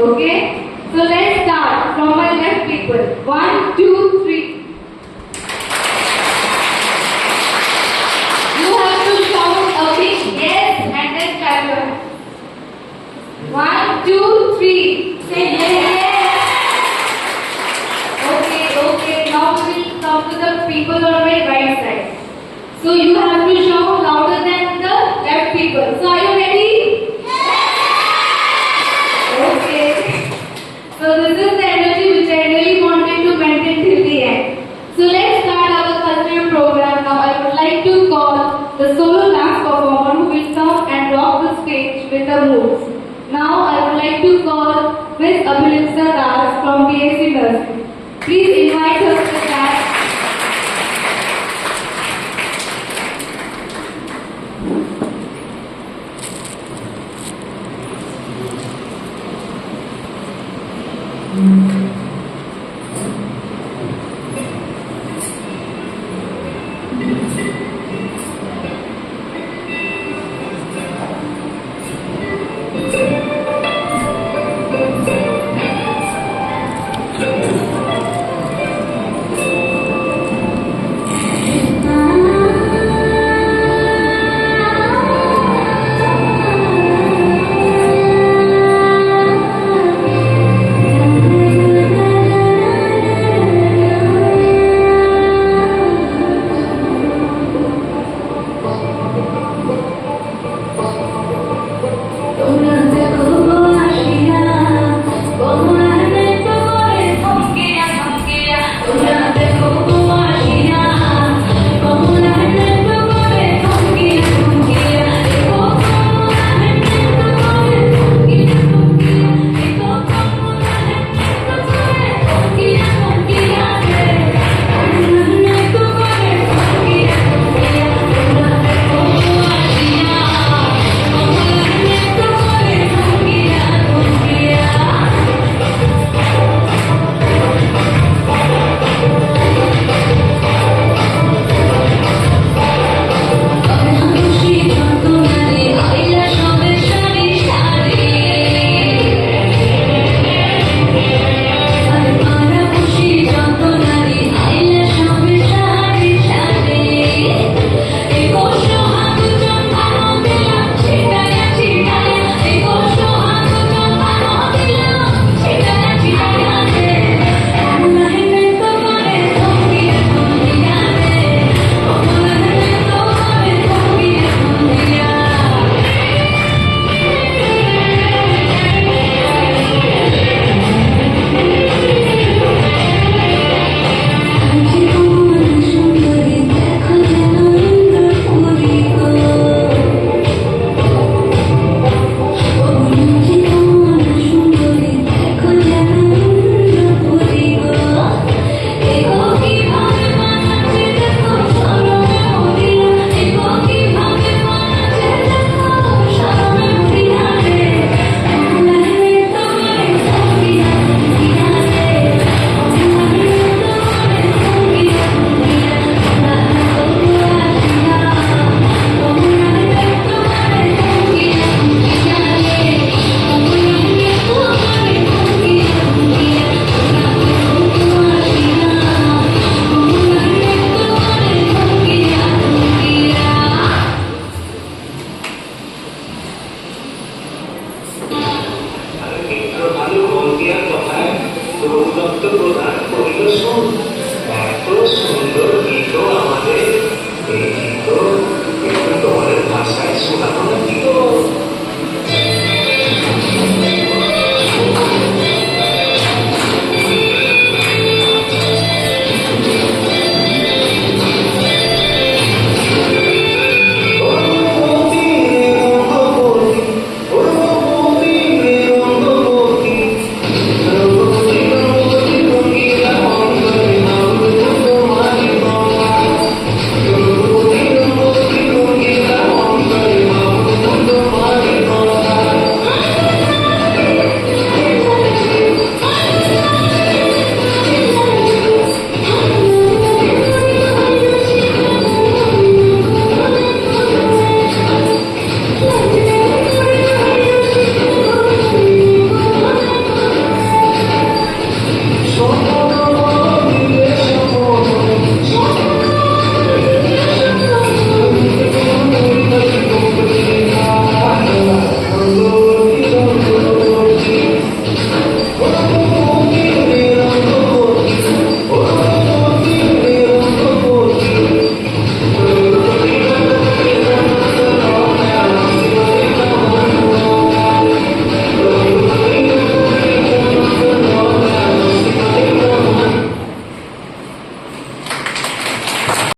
Okay? So let's start from my left people. 1, 2, 3. You have to shout a big yes and then clap your hands. 1, 2, 3. Say yes. Okay. Now we will come to the people on my right side. So you have to shout louder than the left people. So are you ready? Okay. So this is the energy which I really wanted to maintain till the end. So let's start our cultural program now. I would like to call the solo dance performer who will come and rock the stage with the moves. Now I would like to call Miss Abhilipsa Das from BSc Nursing. Please invite her to the dance.